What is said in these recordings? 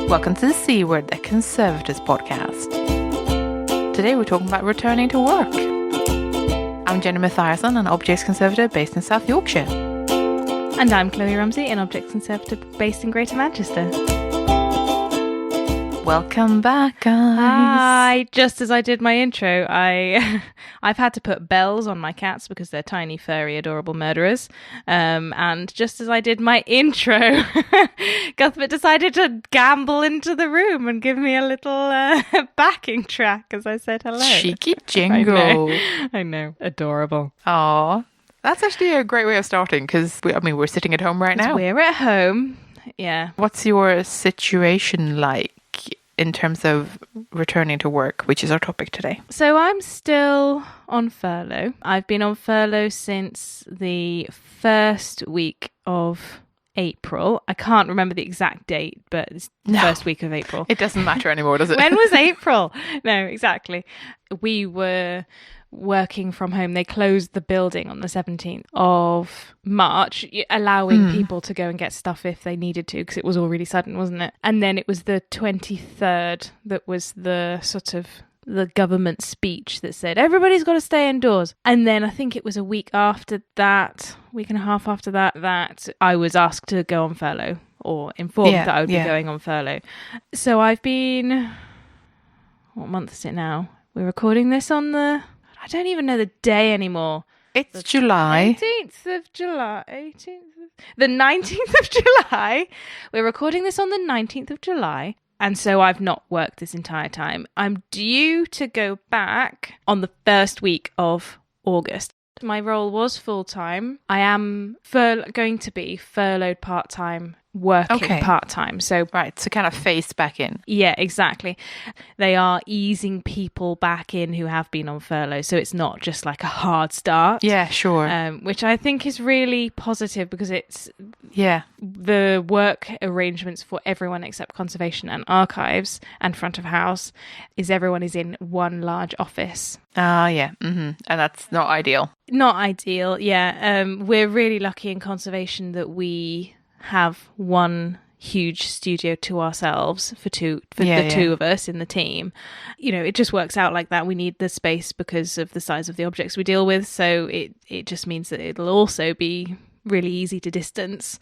Welcome to the C Word, the Conservatives podcast. Today we're talking about returning to work. I'm Jenny Mathiasson, an Objects Conservative based in South Yorkshire. And I'm Kloe Rumsey, an Objects Conservative based in Greater Manchester. Welcome back, guys. Hi. Just as I did my intro, I've had to put bells on my cats because they're tiny, furry, adorable murderers. And just as I did my intro, Cuthbert decided to gamble into the room and give me a little backing track as I said hello. Cheeky jingle. I know. Adorable. Aw. That's actually a great way of starting because, we're sitting at home right now. We're at home. Yeah. What's your situation like in terms of returning to work, which is our topic today? So I'm still on furlough. I've been on furlough since the first week of April. I can't remember the exact date, but it's the first week of April. It doesn't matter anymore, does it? When was April? No, exactly. We were working from home. They closed the building on the 17th of March, allowing people to go and get stuff if they needed to, because it was all really sudden, wasn't it? And then it was the 23rd that was the sort of the government speech that said everybody's got to stay indoors. And then I think it was a week after that, week and a half after that, that I was asked to go on furlough, or informed that I would be going on furlough. So I've been, what month is it now? We're recording this on the, I don't even know the day anymore. It's July. 18th of July. The 19th of July. We're recording this on the 19th of July. And so I've not worked this entire time. I'm due to go back on the first week of August. My role was full-time. I am going to be furloughed part-time, working part-time. So right, so kind of phased back in. Yeah, exactly. They are easing people back in who have been on furlough, so it's not just like a hard start. Yeah, sure. Which I think is really positive because it's the work arrangements for everyone except conservation and archives and front of house is everyone is in one large office. And that's not ideal. Not ideal, yeah. We're really lucky in conservation that we have one huge studio to ourselves for the two of us in the team. You know, it just works out like that. We need the space because of the size of the objects we deal with, so it just means that it'll also be really easy to distance.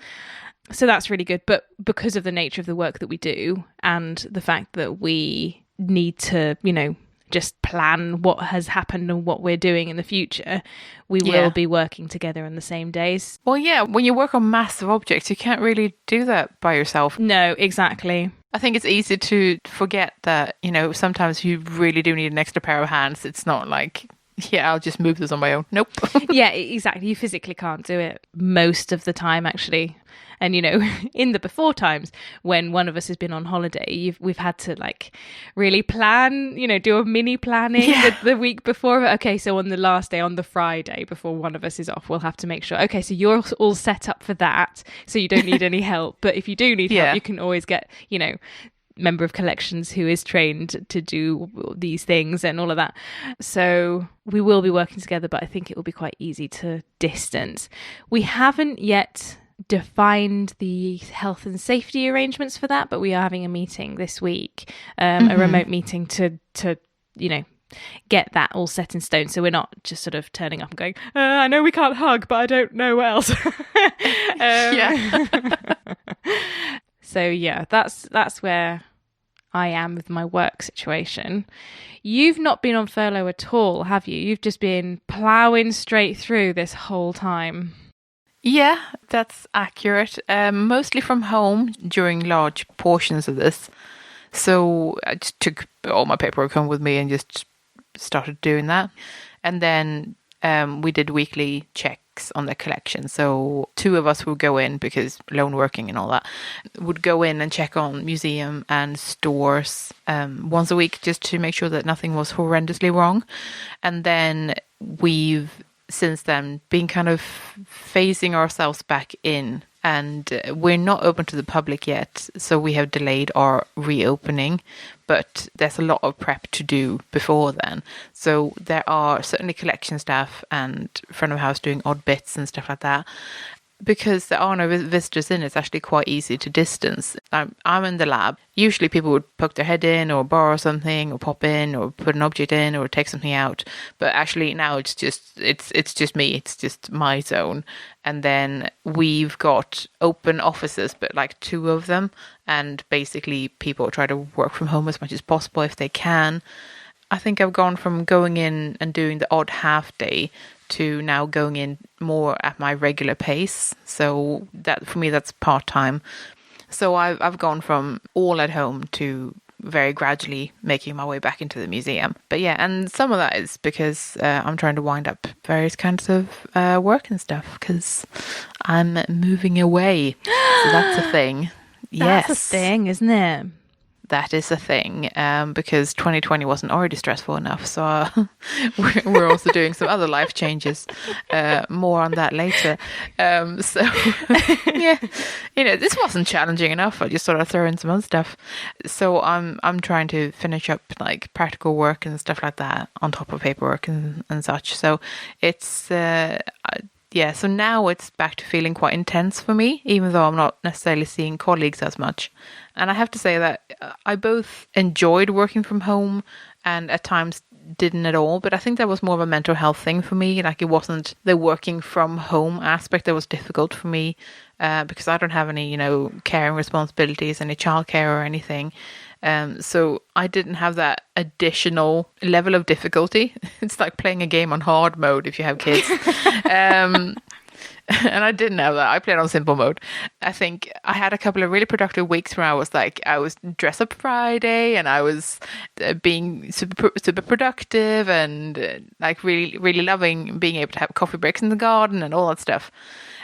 So that's really good. But because of the nature of the work that we do and the fact that we need to, just plan what has happened and what we're doing in the future, we will be working together on the same days. Well, yeah, when you work on massive objects, you can't really do that by yourself. No, exactly. I think it's easy to forget that, sometimes you really do need an extra pair of hands. It's not like, I'll just move this on my own. Nope. Yeah, exactly. You physically can't do it most of the time, actually. And, in the before times when one of us has been on holiday, we've had to really plan, do a mini planning the week before. Okay, so on the last day, on the Friday before one of us is off, we'll have to make sure, okay, so you're all set up for that. So you don't need any help. But if you do need help, you can always get, member of collections who is trained to do these things and all of that. So we will be working together, but I think it will be quite easy to distance. We haven't yet defined the health and safety arrangements for that, but we are having a meeting this week, a remote meeting to get that all set in stone. So we're not just sort of turning up and going, I know we can't hug, but I don't know what else. So yeah, that's where I am with my work situation. You've not been on furlough at all, have you? You've just been ploughing straight through this whole time. Yeah, that's accurate. Mostly from home during large portions of this. So I just took all my paperwork home with me and just started doing that. And then we did weekly checks on the collection. So two of us would go in, because lone working and all that, would go in and check on museum and stores once a week, just to make sure that nothing was horrendously wrong. And then we've since then been kind of phasing ourselves back in, and we're not open to the public yet, so we have delayed our reopening, but there's a lot of prep to do before then. So there are certainly collection staff and front of house doing odd bits and stuff like that. because there are no visitors in, it's actually quite easy to distance. I'm in the lab. Usually people would poke their head in or borrow something or pop in or put an object in or take something out. But actually now it's just me. It's just my zone. And then we've got open offices, but like 2 of them. And basically people try to work from home as much as possible if they can. I think I've gone from going in and doing the odd half day to now going in more at my regular pace. So that for me, that's part-time. So I've gone from all at home to very gradually making my way back into the museum. But yeah, and some of that is because I'm trying to wind up various kinds of work and stuff because I'm moving away. So that's a thing. That's a thing, isn't it? That is a thing, because 2020 wasn't already stressful enough. So we're also doing some other life changes. More on that later. So yeah, this wasn't challenging enough. I just sort of throw in some other stuff. So I'm trying to finish up like practical work and stuff like that on top of paperwork and such. So it's yeah, so now it's back to feeling quite intense for me, even though I'm not necessarily seeing colleagues as much. And I have to say that I both enjoyed working from home and at times didn't at all. But I think that was more of a mental health thing for me. Like, it wasn't the working from home aspect that was difficult for me, because I don't have any, caring responsibilities, any childcare or anything. So I didn't have that additional level of difficulty. It's like playing a game on hard mode if you have kids. And I didn't have that. I played on simple mode. I think I had a couple of really productive weeks where I was dress up Friday and I was being super productive and like really, really loving being able to have coffee breaks in the garden and all that stuff.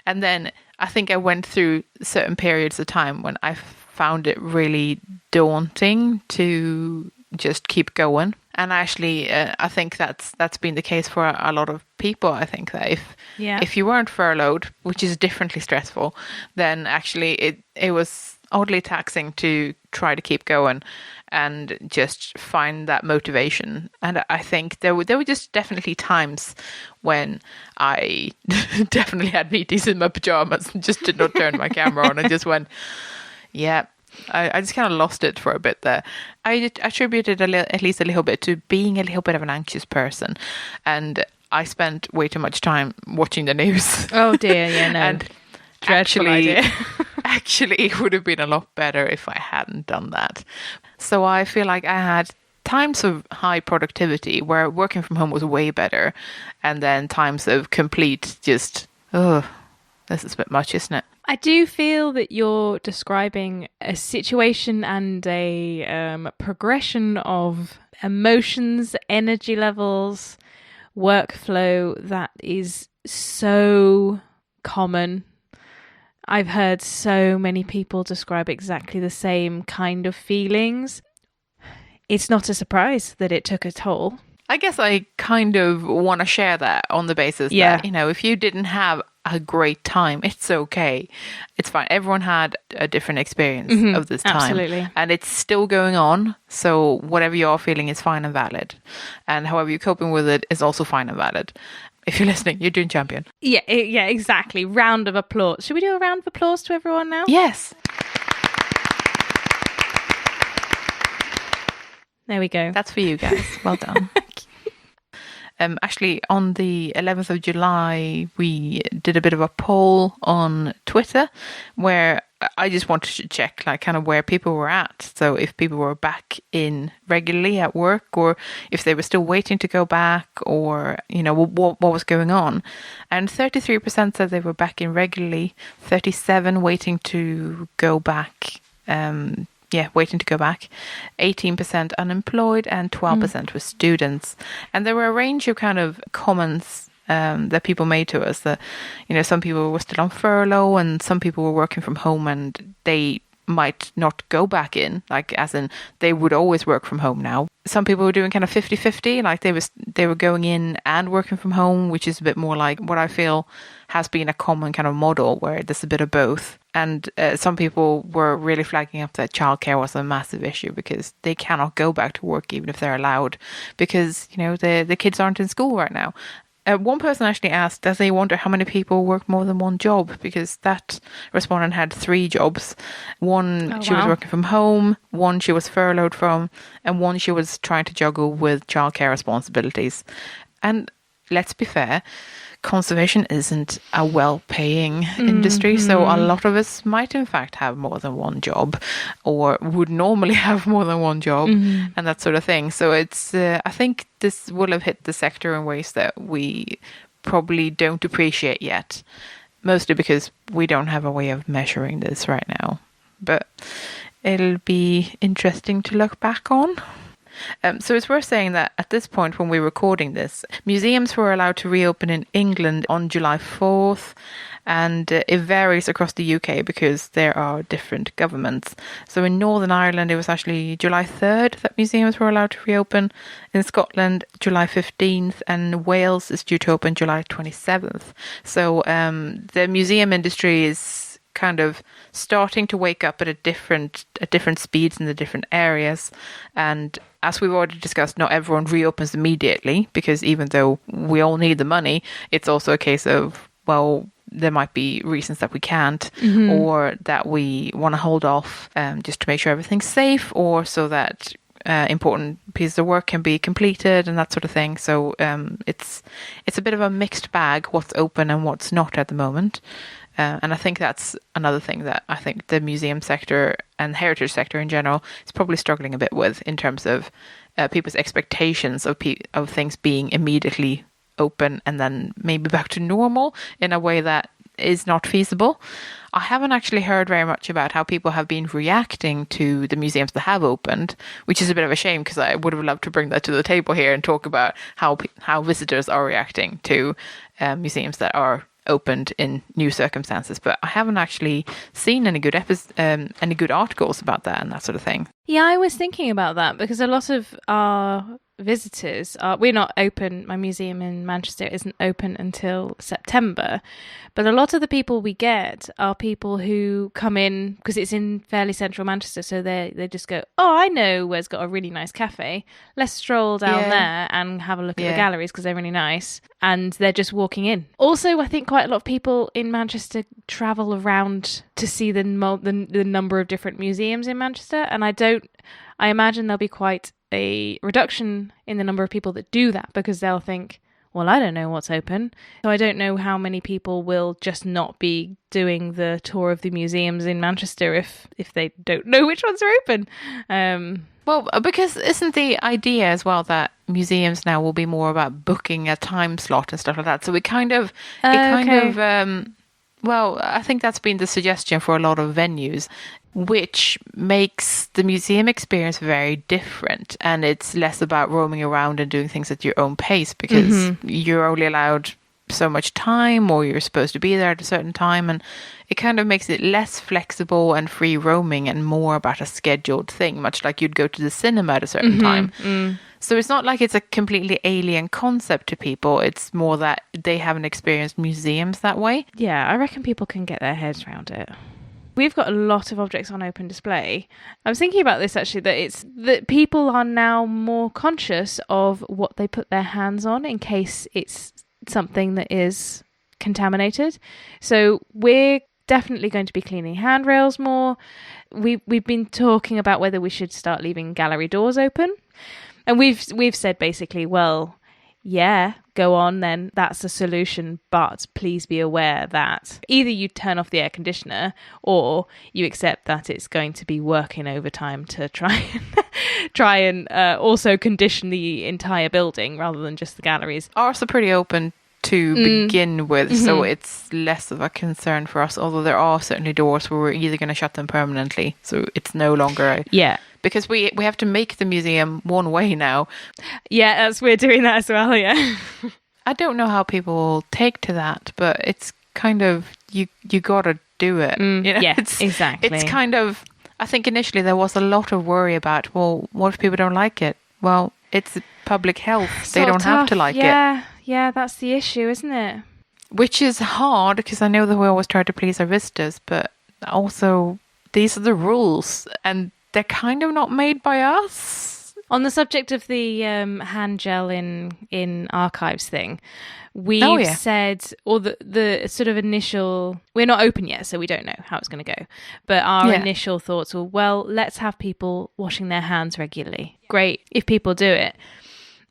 And then I think I went through certain periods of time when I found it really daunting to just keep going. And actually, I think that's been the case for a lot of people. I think that if you weren't furloughed, which is differently stressful, then actually it was oddly taxing to try to keep going and just find that motivation. And I think there were just definitely times when I definitely had meetings in my pajamas and just did not turn my camera on and just went, yeah. I just kind of lost it for a bit there. I attributed at least a little bit to being a little bit of an anxious person. And I spent way too much time watching the news. Oh dear, yeah, no. And actually, it would have been a lot better if I hadn't done that. So I feel like I had times of high productivity where working from home was way better. And then times of complete just, this is a bit much, isn't it? I do feel that you're describing a situation and a progression of emotions, energy levels, workflow that is so common. I've heard so many people describe exactly the same kind of feelings. It's not a surprise that it took a toll. I guess I kind of want to share that on the basis that, if you didn't have a great time, it's okay. It's fine. Everyone had a different experience of this time. Absolutely. And it's still going on. So whatever you're feeling is fine and valid. And however you're coping with it is also fine and valid. If you're listening, you're doing champion. Yeah, exactly. Round of applause. Should we do a round of applause to everyone now? Yes. There we go. That's for you guys. Well done. Actually, on the 11th of July, we did a bit of a poll on Twitter where I just wanted to check like kind of where people were at. So if people were back in regularly at work or if they were still waiting to go back or, what was going on. And 33% said they were back in regularly, 37% waiting to go back. Waiting to go back. 18% unemployed and 12% were students. And there were a range of kind of comments that people made to us that, some people were still on furlough and some people were working from home and they might not go back in, like as in they would always work from home now. Some people were doing kind of 50-50, like they were going in and working from home, which is a bit more like what I feel has been a common kind of model where there's a bit of both. And some people were really flagging up that childcare was a massive issue because they cannot go back to work even if they're allowed because, the kids aren't in school right now. One person actually asked, does they wonder how many people work more than one job? Because that respondent had 3 jobs. One she was working from home, one she was furloughed from, and one she was trying to juggle with childcare responsibilities. And let's be fair, conservation isn't a well-paying industry, so a lot of us might in fact have more than one job, or would normally have more than one job, and that sort of thing. So it's I think this will have hit the sector in ways that we probably don't appreciate yet, mostly because we don't have a way of measuring this right now. But it'll be interesting to look back on. So it's worth saying that at this point, when we're recording this, museums were allowed to reopen in England on July 4th, and it varies across the UK because there are different governments. So in Northern Ireland, it was actually July 3rd that museums were allowed to reopen. In Scotland, July 15th, and Wales is due to open July 27th. So the museum industry is kind of starting to wake up at different speeds in the different areas. And as we've already discussed, not everyone reopens immediately, because even though we all need the money, it's also a case of, well, there might be reasons that we can't, or that we want to hold off just to make sure everything's safe, or so that important pieces of work can be completed and that sort of thing. So it's a bit of a mixed bag, what's open and what's not at the moment. And I think that's another thing that I think the museum sector and heritage sector in general is probably struggling a bit with, in terms of people's expectations of things being immediately open and then maybe back to normal in a way that is not feasible. I haven't actually heard very much about how people have been reacting to the museums that have opened, which is a bit of a shame, because I would have loved to bring that to the table here and talk about how visitors are reacting to museums that are opened in new circumstances. But I haven't actually seen any good articles about that and that sort of thing. Yeah, I was thinking about that, because a lot of our visitors we're not open. My museum in Manchester isn't open until September, but a lot of the people we get are people who come in because it's in fairly central Manchester, so they just go, oh, I know where's got a really nice cafe, let's stroll down there and have a look at the galleries because they're really nice, and they're just walking in. Also, I think quite a lot of people in Manchester travel around to see the number of different museums in Manchester, and I imagine there'll be quite a reduction in the number of people that do that, because they'll think, well, I don't know what's open. So I don't know how many people will just not be doing the tour of the museums in Manchester if they don't know which ones are open. Well, because isn't the idea as well that museums now will be more about booking a time slot and stuff like that? So well, I think that's been the suggestion for a lot of venues, which makes the museum experience very different. And it's less about roaming around and doing things at your own pace, because you're only allowed so much time, or you're supposed to be there at a certain time. And it kind of makes it less flexible and free roaming and more about a scheduled thing, much like you'd go to the cinema at a certain time. So it's not like it's a completely alien concept to people. It's more that they haven't experienced museums that way. Yeah, I reckon people can get their heads around it. We've got a lot of objects on open display. I was thinking about this actually, that people are now more conscious of what they put their hands on in case it's something that is contaminated. So we're definitely going to be cleaning handrails more. We've been talking about whether we should start leaving gallery doors open. And we've said basically, well, yeah, go on then, that's a solution, but please be aware that either you turn off the air conditioner or you accept that it's going to be working overtime to try and also condition the entire building rather than just the galleries. Ours are pretty open to begin with, so it's less of a concern for us, although there are certainly doors where we're either going to shut them permanently, so it's no longer because we have to make the museum one way now. Yeah, we're doing that as well. Yeah. I don't know how people will take to that, but it's kind of you gotta do it. You know? Yeah, exactly. It's kind of, I think initially there was a lot of worry about, well, what if people don't like it? Well, it's public health. They don't have to like it. Yeah, that's the issue, isn't it? Which is hard, because I know that we always try to please our visitors, but also these are the rules, and they're kind of not made by us. On the subject of the hand gel in archives thing, we've said, or the sort of initial, we're not open yet, so we don't know how it's going to go. But our initial thoughts were, well, let's have people washing their hands regularly. Great if people do it.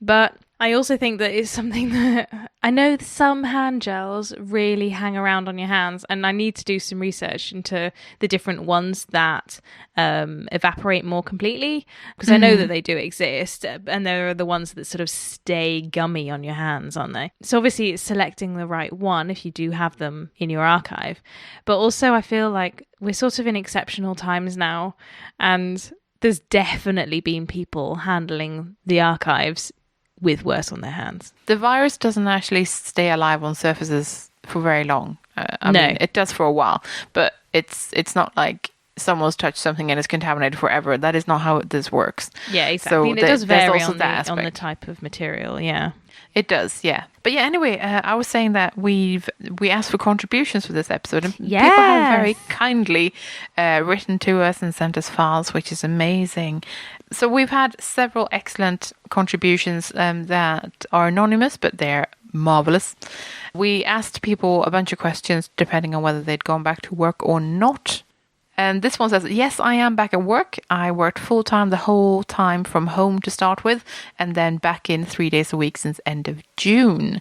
But I also think that it's something that I know some hand gels really hang around on your hands, and I need to do some research into the different ones that evaporate more completely, because I know that they do exist, and there are the ones that sort of stay gummy on your hands, aren't they? So obviously it's selecting the right one if you do have them in your archive. But also I feel like we're sort of in exceptional times now, and there's definitely been people handling the archives with worse on their hands. The virus doesn't actually stay alive on surfaces for very long. I mean, it does for a while, but it's not like someone's touched something and it's contaminated forever. That is not how this works. Yeah, exactly. So it does vary on the type of material, yeah. It does, yeah. But yeah, anyway, I was saying that we asked for contributions for this episode, and people have very kindly written to us and sent us files, which is amazing. So we've had several excellent contributions that are anonymous, but they're marvelous. We asked people a bunch of questions depending on whether they'd gone back to work or not. And this one says, yes, I am back at work. I worked full-time the whole time from home to start with, and then back in 3 days a week since end of June.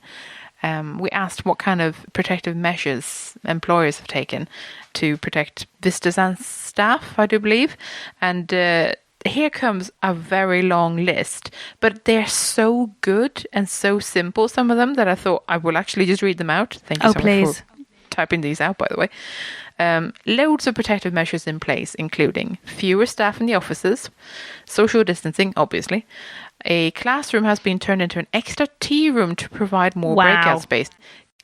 We asked what kind of protective measures employers have taken to protect visitors and staff, I do believe. And here comes a very long list, but they're so good and so simple, some of them, that I thought I will actually just read them out. Thank you so much for typing these out, by the way. Loads of protective measures in place, including fewer staff in the offices, social distancing, obviously. A classroom has been turned into an extra tea room to provide more breakout space.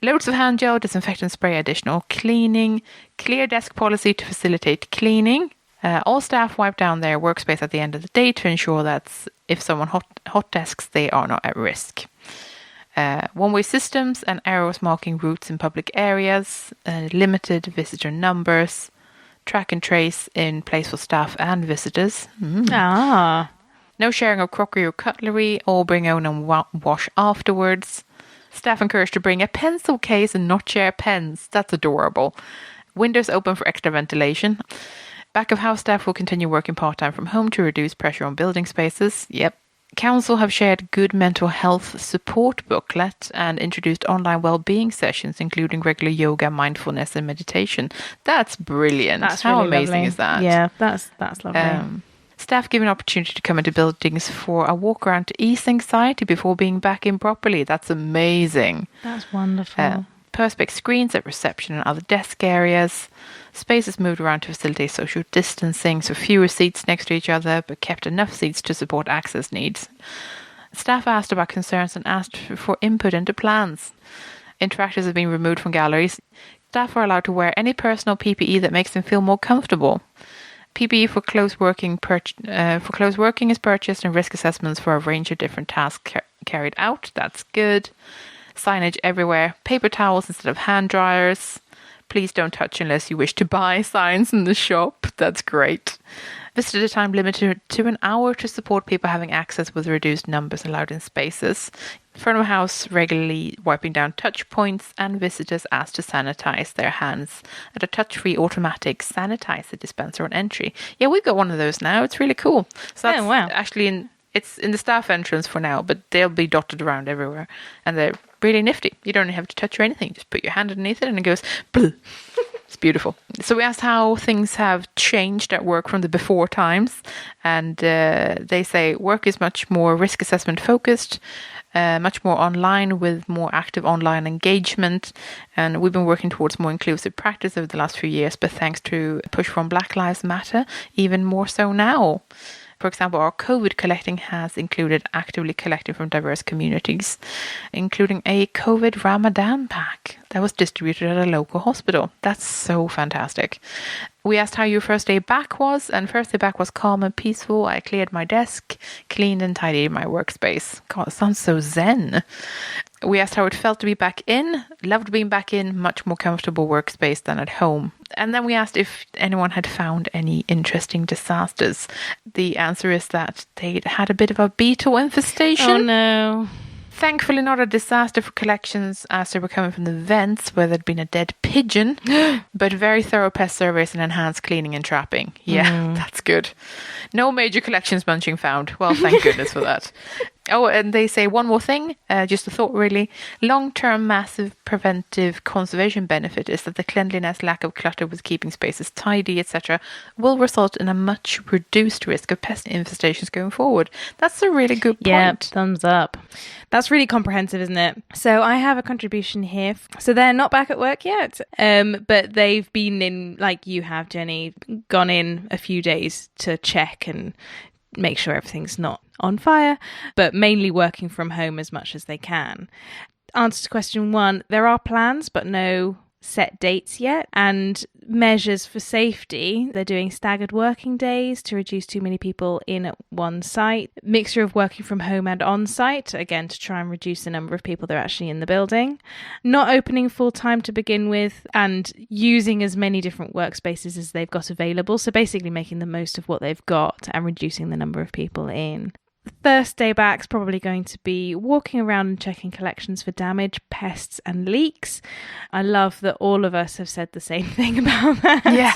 Loads of hand gel, disinfectant spray, additional cleaning, clear desk policy to facilitate cleaning. All staff wipe down their workspace at the end of the day to ensure that if someone hot desks, they are not at risk. One-way systems and arrows marking routes in public areas, limited visitor numbers, track and trace in place for staff and visitors. No sharing of crockery or cutlery, all bring own and wash afterwards. Staff encouraged to bring a pencil case and not share pens. That's adorable. Windows open for extra ventilation. Back of house staff will continue working part-time from home to reduce pressure on building spaces. Yep. Council have shared good mental health support booklet and introduced online well-being sessions, including regular yoga, mindfulness, and meditation. That's brilliant. How really amazing lovely. Is that? Yeah, that's lovely. Staff given opportunity to come into buildings for a walk around to ease anxiety before being back in properly. That's amazing. That's wonderful. Perspex screens at reception and other desk areas. Spaces moved around to facilitate social distancing, so fewer seats next to each other, but kept enough seats to support access needs. Staff asked about concerns and asked for input into plans. Interactors have been removed from galleries. Staff are allowed to wear any personal PPE that makes them feel more comfortable. PPE for close working is purchased, and risk assessments for a range of different tasks carried out. That's good. Signage everywhere. Paper towels instead of hand dryers. Please don't touch unless you wish to buy signs in the shop. That's great. Visitor time limited to an hour to support people having access with reduced numbers allowed in spaces. Front of house regularly wiping down touch points, and visitors asked to sanitize their hands at a touch-free automatic sanitizer dispenser on entry. Yeah, we've got one of those now. It's really cool. So that's actually it's in the staff entrance for now, but they'll be dotted around everywhere, and they're really nifty. You don't have to touch or anything. Just put your hand underneath it and it goes bleh. It's beautiful. So we asked how things have changed at work from the before times, and they say work is much more risk assessment focused, much more online with more active online engagement, and we've been working towards more inclusive practice over the last few years, but thanks to a push from Black Lives Matter, even more so now. For example, our COVID collecting has included actively collecting from diverse communities, including a COVID Ramadan pack that was distributed at a local hospital. That's so fantastic. We asked how your first day back was, and first day back was calm and peaceful. I cleared my desk, cleaned and tidied my workspace. God, it sounds so zen. We asked how it felt to be back in. Loved being back in, much more comfortable workspace than at home. And then we asked if anyone had found any interesting disasters. The answer is that they'd had a bit of a beetle infestation. Oh no. Thankfully not a disaster for collections as they were coming from the vents where there'd been a dead pigeon, but very thorough pest surveys and enhanced cleaning and trapping. Yeah, that's good. No major collections munching found. Well, thank goodness for that. Oh, and they say one more thing, just a thought really. Long-term massive preventive conservation benefit is that the cleanliness, lack of clutter with keeping spaces tidy, etc. will result in a much reduced risk of pest infestations going forward. That's a really good point. Yeah, thumbs up. That's really comprehensive, isn't it? So I have a contribution here. So they're not back at work yet, but they've been in, like you have, Jenny, gone in a few days to check and make sure everything's not on fire, but mainly working from home as much as they can. Answer to question 1, there are plans, but no set dates yet, and measures for safety. They're doing staggered working days to reduce too many people in at one site, mixture of working from home and on site, again to try and reduce the number of people that are actually in the building, not opening full time to begin with, and using as many different workspaces as they've got available, so basically making the most of what they've got and reducing the number of people in. First day back's probably going to be walking around and checking collections for damage, pests and leaks. I love that all of us have said the same thing about that. Yeah.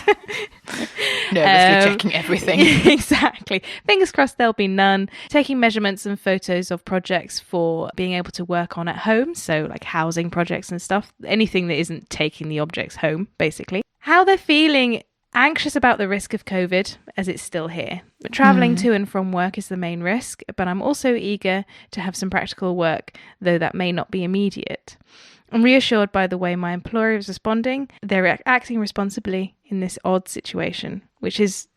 Nervously checking everything. Exactly. Fingers crossed there'll be none. Taking measurements and photos of projects for being able to work on at home. So like housing projects and stuff. Anything that isn't taking the objects home, basically. How they're feeling. Anxious about the risk of COVID as it's still here. But travelling to and from work is the main risk, but I'm also eager to have some practical work, though that may not be immediate. I'm reassured by the way my employer is responding. They're acting responsibly in this odd situation, which is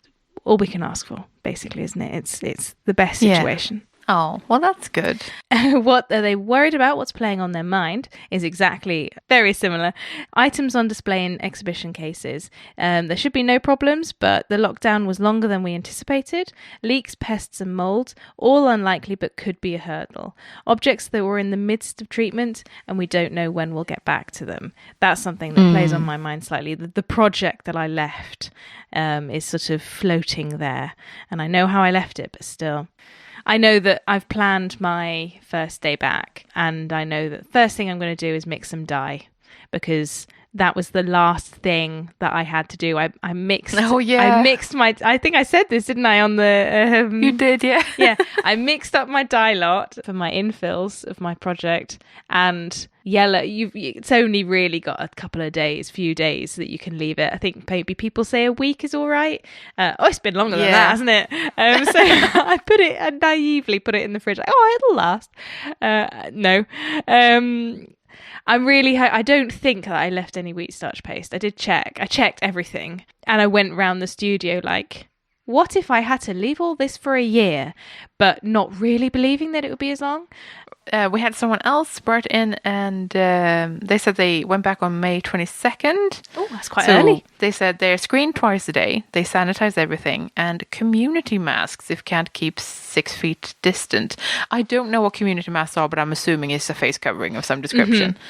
all we can ask for, basically, isn't it? It's the best situation. Yeah. Oh, well, that's good. What are they worried about? What's playing on their mind is exactly very similar. Items on display in exhibition cases. There should be no problems, but the lockdown was longer than we anticipated. Leaks, pests and mould, all unlikely but could be a hurdle. Objects that were in the midst of treatment and we don't know when we'll get back to them. That's something that plays on my mind slightly. The project that I left is sort of floating there, and I know how I left it, but still. I know that I've planned my first day back, and I know that the first thing I'm going to do is mix some dye, because that was the last thing that I had to do. I mixed. Oh yeah. I mixed my. I think I said this, didn't I? On the. You did, yeah. Yeah. I mixed up my dye lot for my infills of my project, and yellow. It's only really got a couple of days, few days that you can leave it. I think maybe people say a week is all right. It's been longer than that, hasn't it? So I naively put it in the fridge. Like, oh, it'll last. No. I don't think that I left any wheat starch paste. I did check. I checked everything, and I went round the studio like, what if I had to leave all this for a year, but not really believing that it would be as long? We had someone else brought in, and they said they went back on May 22nd. Oh, that's quite early. They said they're screened twice a day, they sanitize everything, and community masks if can't keep 6 feet distant. I don't know what community masks are, but I'm assuming it's a face covering of some description. Mm-hmm.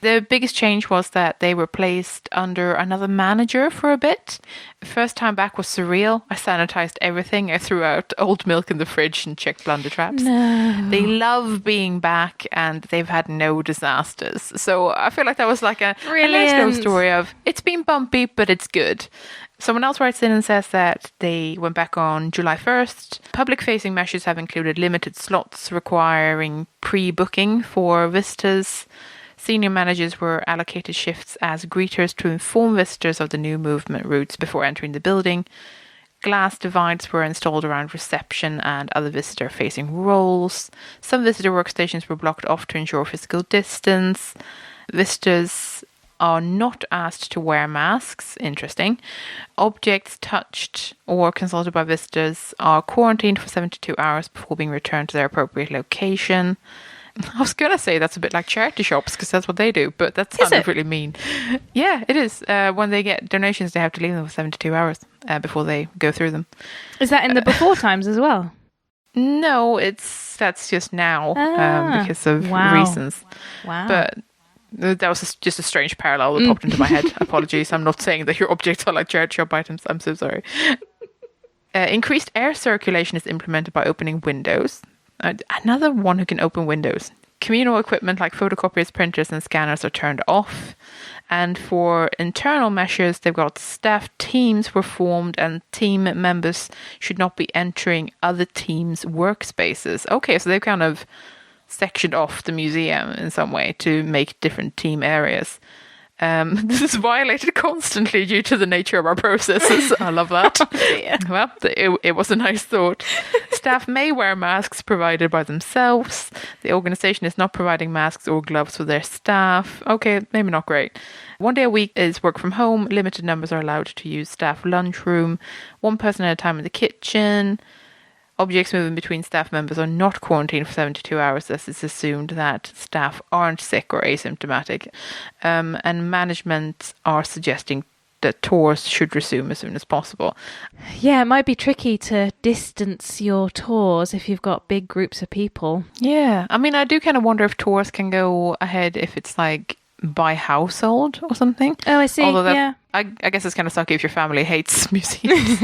The biggest change was that they were placed under another manager for a bit. First time back was surreal. I sanitized everything. I threw out old milk in the fridge and checked blunder traps. No. They love being back, and they've had no disasters. So I feel like that was like a nice little story of it's been bumpy, but it's good. Someone else writes in and says that they went back on July 1st. Public-facing measures have included limited slots requiring pre-booking for visitors. Senior managers were allocated shifts as greeters to inform visitors of the new movement routes before entering the building. Glass divides were installed around reception and other visitor-facing roles. Some visitor workstations were blocked off to ensure physical distance. Visitors are not asked to wear masks. Interesting. Objects touched or consulted by visitors are quarantined for 72 hours before being returned to their appropriate location. I was going to say that's a bit like charity shops, because that's what they do, but that sounded really mean. Yeah, it is. When they get donations, they have to leave them for 72 hours before they go through them. Is that in the before times as well? No, that's just now because of reasons. Wow. But That was just a strange parallel that popped into my head. Apologies. I'm not saying that your objects are like charity shop items. I'm so sorry. Increased air circulation is implemented by opening windows. Another one who can open windows. Communal equipment like photocopiers, printers, and scanners are turned off. And for internal measures, they've got staff teams were formed and team members should not be entering other teams' workspaces. Okay, so they've kind of sectioned off the museum in some way to make different team areas. This is violated constantly due to the nature of our processes. I love that. Yeah. Well, it was a nice thought. Staff may wear masks provided by themselves. The organisation is not providing masks or gloves for their staff. Okay, maybe not great. 1 day a week is work from home. Limited numbers are allowed to use staff lunchroom. 1 person at a time in the kitchen. Objects moving between staff members are not quarantined for 72 hours, as it's assumed that staff aren't sick or asymptomatic. And management are suggesting that tours should resume as soon as possible. Yeah, it might be tricky to distance your tours if you've got big groups of people. Yeah, I mean, I do kind of wonder if tours can go ahead if it's like by household or something. Oh, I see. Although yeah. I guess it's kind of sucky if your family hates museums.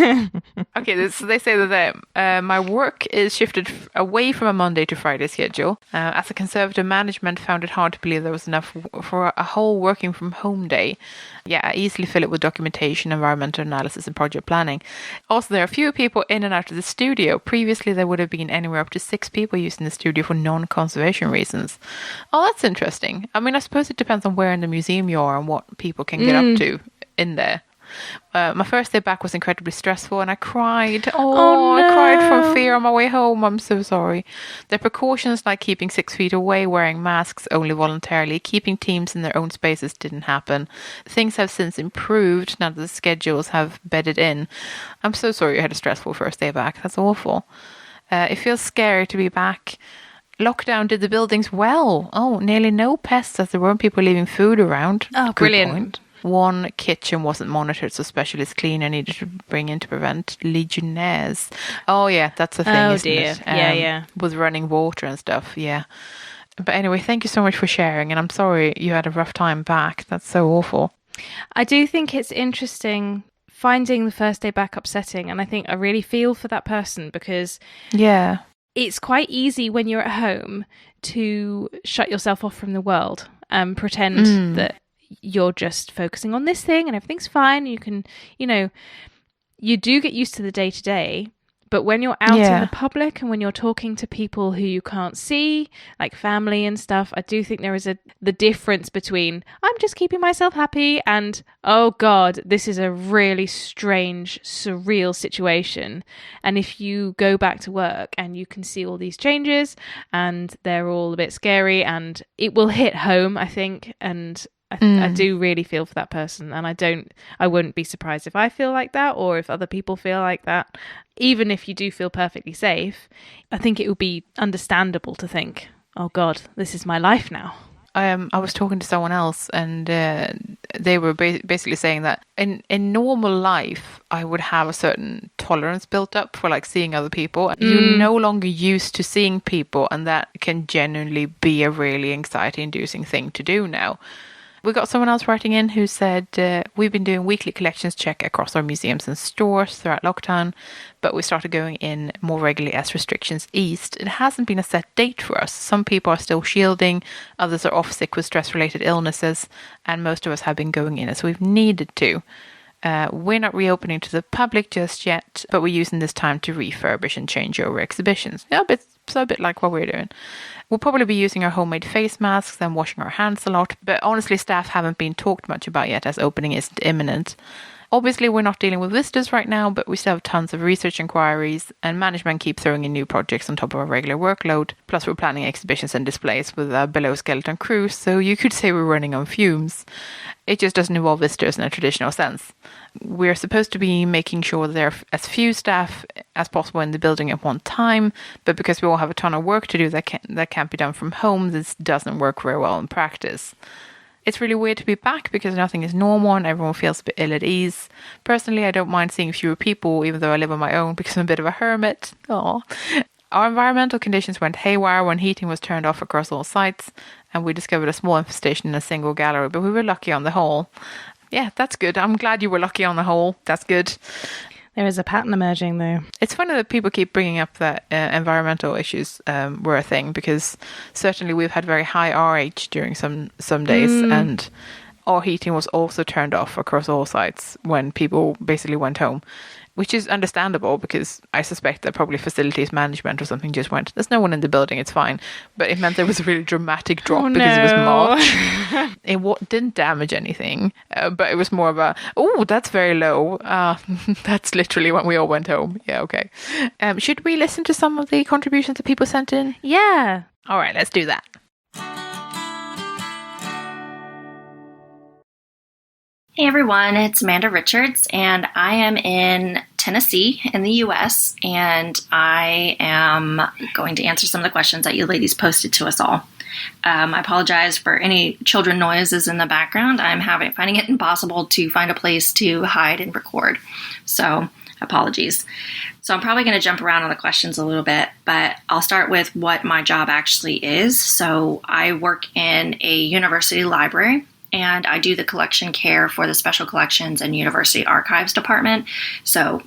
Okay, so they say that my work is shifted away from a Monday to Friday schedule. As a conservative management found it hard to believe there was enough for a whole working from home day. Yeah, I easily fill it with documentation, environmental analysis, and project planning. Also, there are fewer people in and out of the studio. Previously, there would have been anywhere up to 6 people using the studio for non-conservation reasons. Oh, that's interesting. I mean, I suppose it depends on where in the museum you are and what people can get up to in there. My first day back was incredibly stressful and I cried. Oh, no. I cried from fear on my way home. I'm so sorry. The precautions like keeping 6 feet away, wearing masks only voluntarily, keeping teams in their own spaces didn't happen. Things have since improved now that the schedules have bedded in. I'm so sorry you had a stressful first day back. That's awful. It feels scary to be back. Lockdown did the buildings well. Oh, nearly no pests as there weren't people leaving food around. Oh, Good brilliant. point. 1 kitchen wasn't monitored, so specialist cleaner needed to bring in to prevent legionnaires. Oh, yeah, that's a thing, Oh, isn't dear. it? Yeah. With running water and stuff, yeah. But anyway, thank you so much for sharing, and I'm sorry you had a rough time back. That's so awful. I do think it's interesting finding the first day back upsetting, and I think I really feel for that person because Yeah. it's quite easy when you're at home to shut yourself off from the world and pretend that you're just focusing on this thing and everything's fine. You can, you do get used to the day to day, but when you're out in the public and when you're talking to people who you can't see, like family and stuff, I do think there is the difference between I'm just keeping myself happy and, oh God, this is a really strange, surreal situation. And if you go back to work and you can see all these changes and they're all a bit scary and it will hit home, I think, and I do really feel for that person, and I wouldn't be surprised if I feel like that or if other people feel like that. Even if you do feel perfectly safe, I think it would be understandable to think, oh God, this is my life now. I was talking to someone else and they were basically saying that in normal life, I would have a certain tolerance built up for like seeing other people. You're no longer used to seeing people, and that can genuinely be a really anxiety-inducing thing to do now. We got someone else writing in who said, we've been doing weekly collections check across our museums and stores throughout lockdown, but we started going in more regularly as restrictions eased. It hasn't been a set date for us. Some people are still shielding, others are off sick with stress-related illnesses, and most of us have been going in as we've needed to. We're not reopening to the public just yet, but we're using this time to refurbish and change over exhibitions. Yeah, a bit like what we're doing. We'll probably be using our homemade face masks and washing our hands a lot, but honestly, staff haven't been talked much about yet as opening isn't imminent. Obviously, we're not dealing with visitors right now, but we still have tons of research inquiries, and management keep throwing in new projects on top of our regular workload. Plus, we're planning exhibitions and displays with a below-skeleton crew, so you could say we're running on fumes. It just doesn't involve visitors in a traditional sense. We're supposed to be making sure that there are as few staff as possible in the building at one time, but because we all have a ton of work to do that can't be done from home, this doesn't work very well in practice. It's really weird to be back because nothing is normal and everyone feels a bit ill at ease. Personally, I don't mind seeing fewer people, even though I live on my own because I'm a bit of a hermit. Aww. Our environmental conditions went haywire when heating was turned off across all sites, and we discovered a small infestation in a single gallery, but we were lucky on the whole. Yeah, that's good. I'm glad you were lucky on the whole. That's good. There is a pattern emerging, though. It's funny that people keep bringing up that environmental issues were a thing, because certainly we've had very high RH during some days, and our heating was also turned off across all sites when people basically went home, which is understandable because I suspect that probably facilities management or something just went, there's no one in the building, it's fine. But it meant there was a really dramatic drop because it was March. It didn't damage anything, but it was more of a, oh, that's very low. That's literally when we all went home. Yeah, okay. Should we listen to some of the contributions that people sent in? Yeah. All right, let's do that. Hey everyone, it's Amanda Richards, and I am in Tennessee in the U.S., and I am going to answer some of the questions that you ladies posted to us all. I apologize for any children noises in the background. I'm finding it impossible to find a place to hide and record, so apologies. So I'm probably going to jump around on the questions a little bit, but I'll start with what my job actually is. So I work in a university library, and I do the collection care for the Special Collections and University Archives Department. So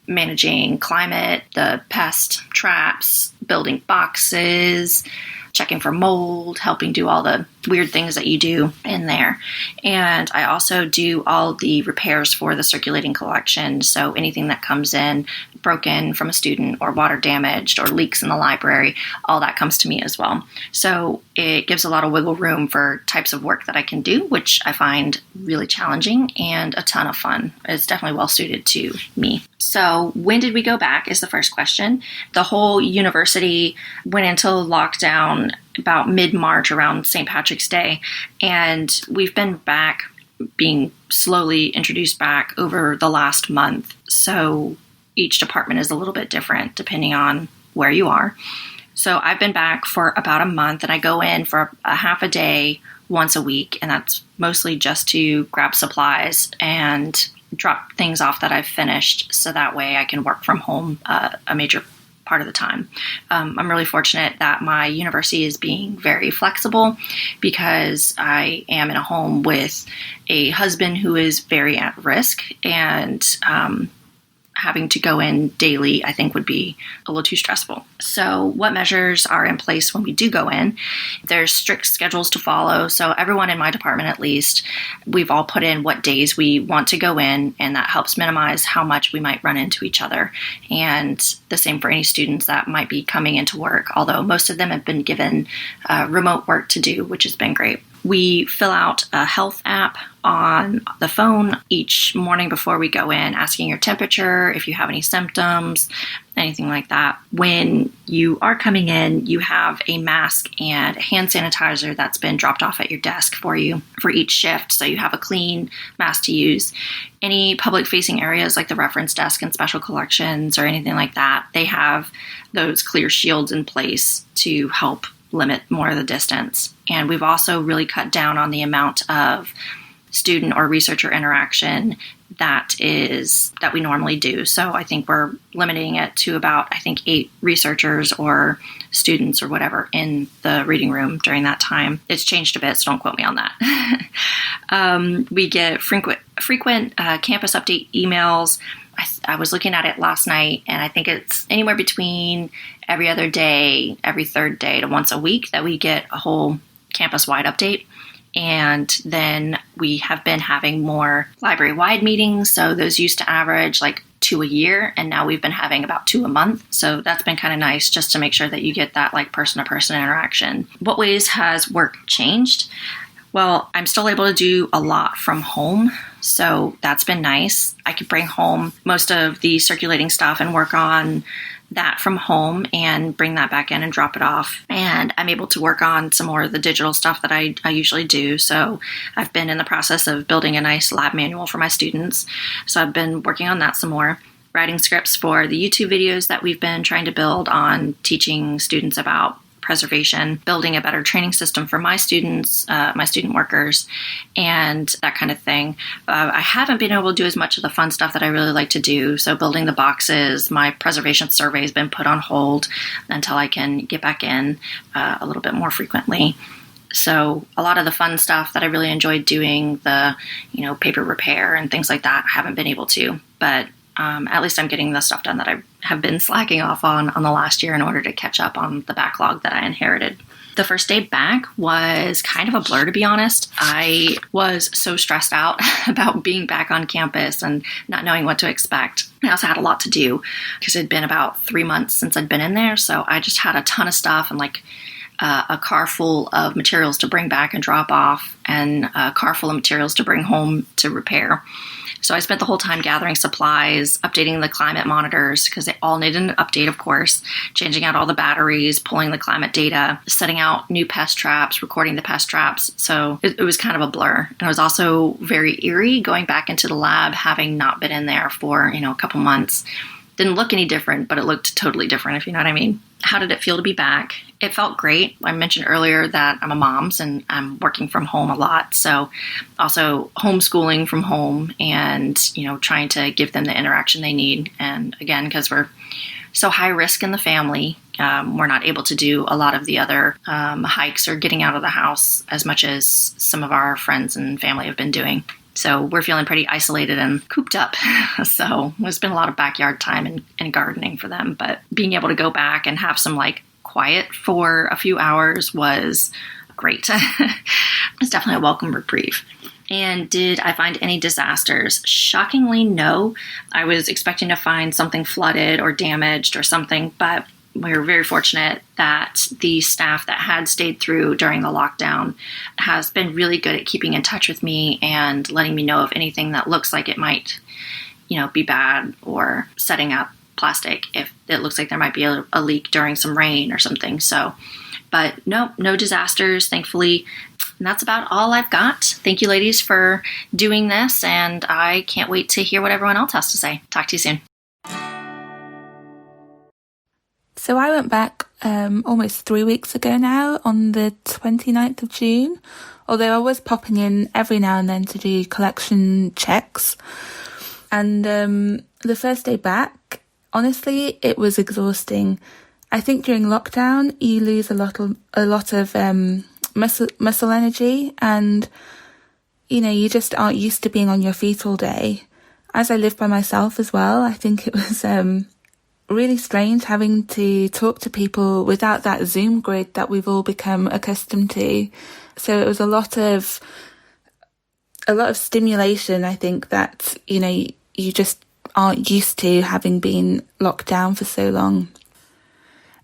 managing climate, the pest traps, building boxes, checking for mold, helping do all the weird things that you do in there. And I also do all the repairs for the circulating collection. So anything that comes in broken from a student or water damaged or leaks in the library, all that comes to me as well. So it gives a lot of wiggle room for types of work that I can do, which I find really challenging and a ton of fun. It's definitely well suited to me. So when did we go back is the first question. The whole university went into lockdown about mid-March around St. Patrick's Day, and we've been back, being slowly introduced back over the last month. So each department is a little bit different depending on where you are. So I've been back for about a month, and I go in for a half a day once a week, and that's mostly just to grab supplies and drop things off that I've finished, so that way I can work from home a major part of the time. I'm really fortunate that my university is being very flexible, because I am in a home with a husband who is very at risk, and having to go in daily, I think, would be a little too stressful. So what measures are in place when we do go in? There's strict schedules to follow. So everyone in my department, at least, we've all put in what days we want to go in, and that helps minimize how much we might run into each other. And the same for any students that might be coming into work, although most of them have been given remote work to do, which has been great. We fill out a health app on the phone each morning before we go in, asking your temperature, if you have any symptoms, anything like that. When you are coming in, you have a mask and a hand sanitizer that's been dropped off at your desk for you for each shift. So you have a clean mask to use. Any public-facing areas like the reference desk and special collections or anything like that, they have those clear shields in place to help limit more of the distance. And we've also really cut down on the amount of student or researcher interaction that we normally do. So I think we're limiting it to about, 8 researchers or students or whatever in the reading room during that time. It's changed a bit, so don't quote me on that. We get frequent campus update emails. I was looking at it last night, and I think it's anywhere between every other day, every third day to once a week that we get a whole campus-wide update. And then we have been having more library-wide meetings. So those used to average like 2 a year, and now we've been having about 2 a month. So that's been kind of nice, just to make sure that you get that like person-to-person interaction. What ways has work changed? Well, I'm still able to do a lot from home, so that's been nice. I could bring home most of the circulating stuff and work on that from home and bring that back in and drop it off. And I'm able to work on some more of the digital stuff that I usually do. So I've been in the process of building a nice lab manual for my students. So I've been working on that some more. Writing scripts for the YouTube videos that we've been trying to build on teaching students about preservation, building a better training system for my students, my student workers, and that kind of thing. I haven't been able to do as much of the fun stuff that I really like to do. So building the boxes, my preservation survey has been put on hold until I can get back in a little bit more frequently. So a lot of the fun stuff that I really enjoyed doing, the, paper repair and things like that, I haven't been able to. But at least I'm getting the stuff done that I have been slacking off on the last year in order to catch up on the backlog that I inherited. The first day back was kind of a blur, to be honest. I was so stressed out about being back on campus and not knowing what to expect. I also had a lot to do because it had been about 3 months since I'd been in there. So I just had a ton of stuff and a car full of materials to bring back and drop off, and a car full of materials to bring home to repair. So I spent the whole time gathering supplies, updating the climate monitors, because they all needed an update, of course, changing out all the batteries, pulling the climate data, setting out new pest traps, recording the pest traps. So it was kind of a blur. And it was also very eerie going back into the lab, having not been in there for, a couple months. Didn't look any different, but it looked totally different, if you know what I mean. How did it feel to be back? It felt great. I mentioned earlier that I'm a mom and I'm working from home a lot. So also homeschooling from home and, trying to give them the interaction they need. And again, because we're so high risk in the family, we're not able to do a lot of the other hikes or getting out of the house as much as some of our friends and family have been doing. So we're feeling pretty isolated and cooped up. So it's been a lot of backyard time and gardening for them. But being able to go back and have some quiet for a few hours was great. It's definitely a welcome reprieve. And did I find any disasters? Shockingly, no. I was expecting to find something flooded or damaged or something, but we were very fortunate that the staff that had stayed through during the lockdown has been really good at keeping in touch with me and letting me know of anything that looks like it might, be bad, or setting up plastic if it looks like there might be a leak during some rain or something. So, but no disasters, thankfully. And that's about all I've got. Thank you, ladies, for doing this, and I can't wait to hear what everyone else has to say. Talk to you soon. So I went back almost 3 weeks ago now, on the 29th of June, although I was popping in every now and then to do collection checks. And the first day back, honestly, it was exhausting. I think during lockdown, you lose a lot of muscle energy, and, you just aren't used to being on your feet all day. As I live by myself as well, I think it was really strange having to talk to people without that Zoom grid that we've all become accustomed to. So it was a lot of stimulation, I think, that, you just aren't used to, having been locked down for so long.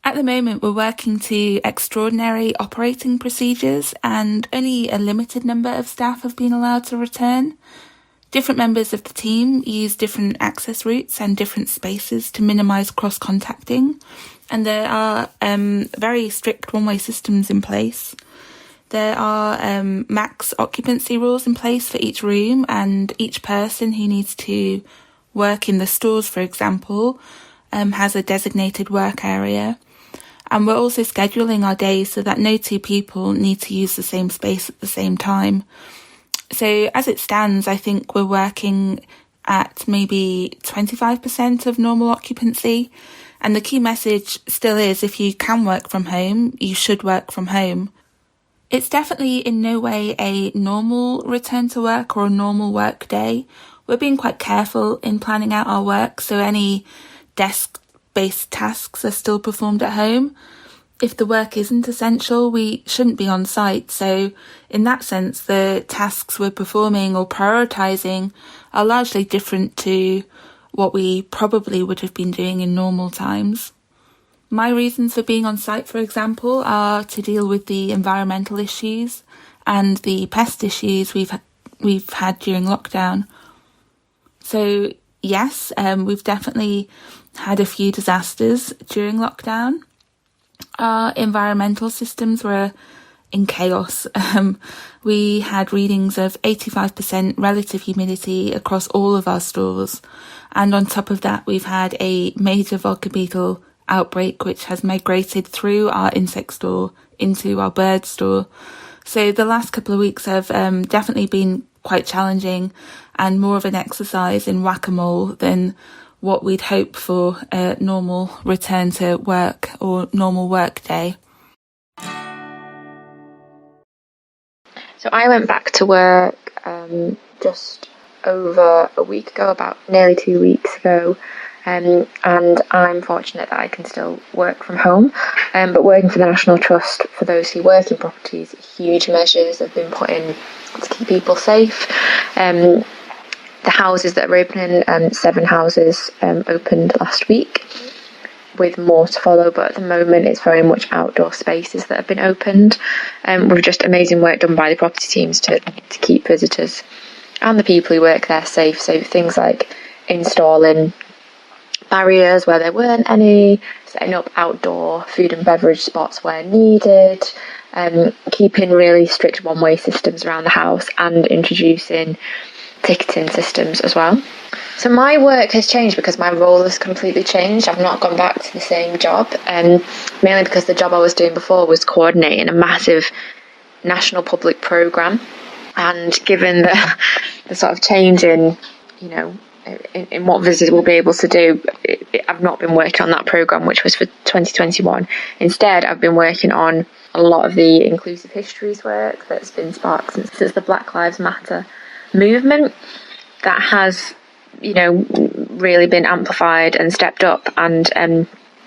At the moment, we're working to extraordinary operating procedures, and only a limited number of staff have been allowed to return. Different members of the team use different access routes and different spaces to minimise cross-contacting, and there are very strict one-way systems in place. There are max occupancy rules in place for each room, and each person who needs to work in the stores, for example, has a designated work area. And we're also scheduling our days so that no two people need to use the same space at the same time. So as it stands, I think we're working at maybe 25% of normal occupancy. And the key message still is, if you can work from home, you should work from home. It's definitely in no way a normal return to work or a normal work day. We're being quite careful in planning out our work, so any desk-based tasks are still performed at home. If the work isn't essential, we shouldn't be on site. So in that sense, the tasks we're performing or prioritising are largely different to what we probably would have been doing in normal times. My reasons for being on site, for example, are to deal with the environmental issues and the pest issues we've had during lockdown. So yes, we've definitely had a few disasters during lockdown. Our environmental systems were in chaos. We had readings of 85% relative humidity across all of our stores. And on top of that, we've had a major vodka beetle outbreak, which has migrated through our insect store into our bird store. So the last couple of weeks have definitely been quite challenging and more of an exercise in whack-a-mole than what we'd hope for a normal return to work or normal work day. So I went back to work just over a week ago, about nearly 2 weeks ago, and I'm fortunate that I can still work from home. But working for the National Trust, for those who work in properties, huge measures have been put in to keep people safe. The houses that are opening, 7 houses opened last week, with more to follow, but at the moment it's very much outdoor spaces that have been opened, with just amazing work done by the property teams to keep visitors and the people who work there safe. So things like installing barriers where there weren't any, setting up outdoor food and beverage spots where needed, keeping really strict one-way systems around the house, and introducing ticketing systems as well. So my work has changed because my role has completely changed. I've not gone back to the same job, mainly because the job I was doing before was coordinating a massive national public programme, and given the sort of change in, you know, in what visitors will be able to do, I've not been working on that programme, which was for 2021. Instead, I've been working on a lot of the inclusive histories work that's been sparked since the Black Lives Matter movement, that has, you know, really been amplified and stepped up. And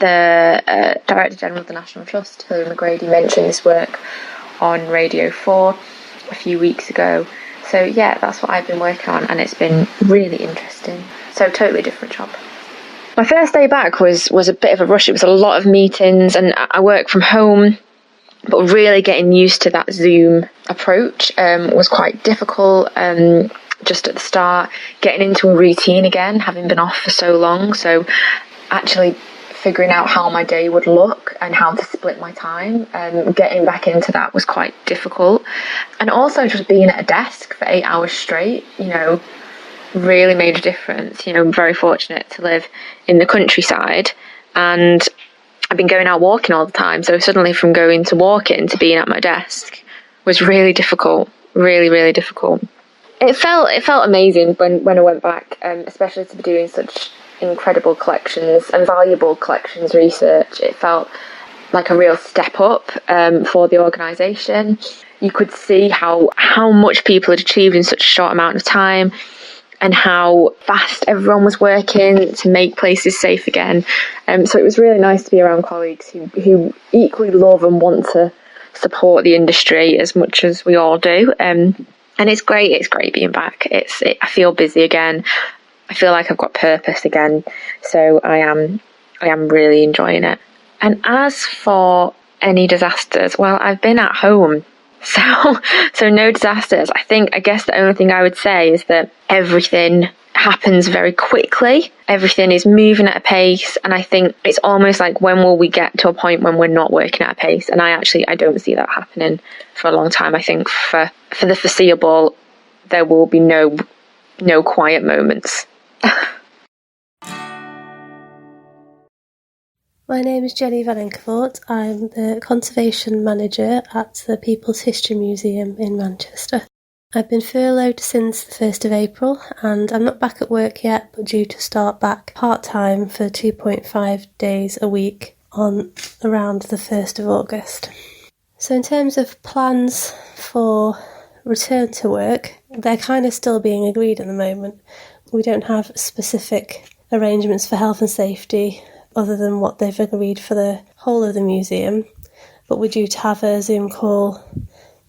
the Director General of the National Trust, Hilary McGrady, mentioned this work on Radio 4 a few weeks ago. So yeah, that's what I've been working on, and it's been really interesting. So totally different job. My first day back was a bit of a rush. It was a lot of meetings, and I work from home, but really getting used to that Zoom approach was quite difficult. Just at the start, getting into a routine again, having been off for so long. So actually figuring out how my day would look and how to split my time, getting back into that was quite difficult. And also just being at a desk for 8 hours straight, you know, really made a difference. You know, I'm very fortunate to live in the countryside, and I've been going out walking all the time. So suddenly from going to walking to being at my desk was really difficult, really, really difficult. It felt amazing when I went back, especially to be doing such incredible collections and valuable collections research. It felt like a real step up for the organisation. You could see how much people had achieved in such a short amount of time, and how fast everyone was working to make places safe again. So it was really nice to be around colleagues who equally love and want to support the industry as much as we all do. And it's great being back. I feel busy again. I feel like I've got purpose again. So I am really enjoying it. And as for any disasters, well, I've been at home. So no disasters. I guess the only thing I would say is that everything happens very quickly. Everything is moving at a pace, and I think it's almost like, when will we get to a point when we're not working at a pace? And I don't see that happening for a long time. I think for the foreseeable, there will be no quiet moments. My name is Jenny Van Enkervoort. I'm the Conservation Manager at the People's History Museum in Manchester. I've been furloughed since the 1st of April, and I'm not back at work yet, but due to start back part-time for 2.5 days a week on around the 1st of August. So in terms of plans for return to work, they're kind of still being agreed at the moment. We don't have specific arrangements for health and safety other than what they've agreed for the whole of the museum, but we're due to have a Zoom call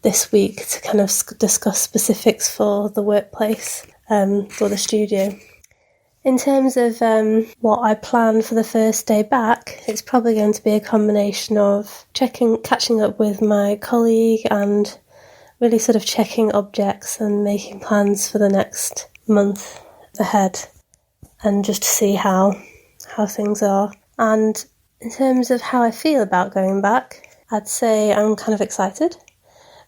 this week to kind of discuss specifics for the workplace, for the studio. In terms of what I plan for the first day back, it's probably going to be a combination of catching up with my colleague and really sort of checking objects and making plans for the next month ahead, and just to see how things are. And in terms of how I feel about going back, I'd say I'm kind of excited.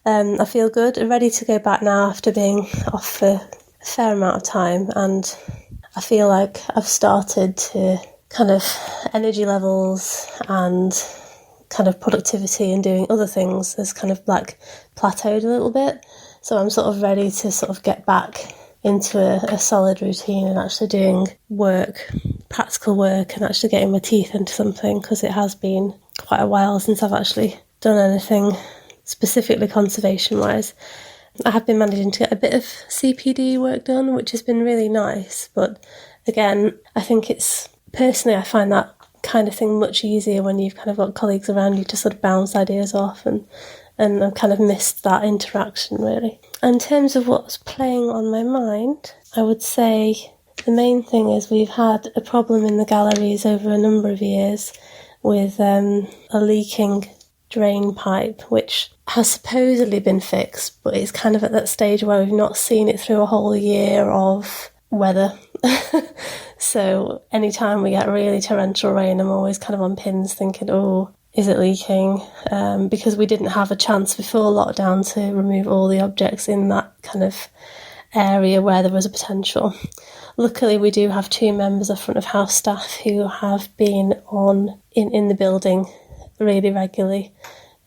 I feel good, ready to go back now after being off for a fair amount of time, and I feel like I've started to kind of energy levels and kind of productivity and doing other things has kind of like plateaued a little bit. So I'm sort of ready to sort of get back into a solid routine and actually doing work, practical work, and actually getting my teeth into something, because it has been quite a while since I've actually done anything specifically conservation wise. I have been managing to get a bit of CPD work done, which has been really nice, but again, I think personally I find that kind of thing much easier when you've kind of got colleagues around you to sort of bounce ideas off, and I've kind of missed that interaction really. In terms of what's playing on my mind, I would say the main thing is we've had a problem in the galleries over a number of years with a leaking drain pipe, which has supposedly been fixed, but it's kind of at that stage where we've not seen it through a whole year of weather. So anytime we get really torrential rain, I'm always kind of on pins thinking, oh, is it leaking? Because we didn't have a chance before lockdown to remove all the objects in that kind of area where there was a potential. Luckily, we do have 2 members of front of house staff who have been in the building really regularly.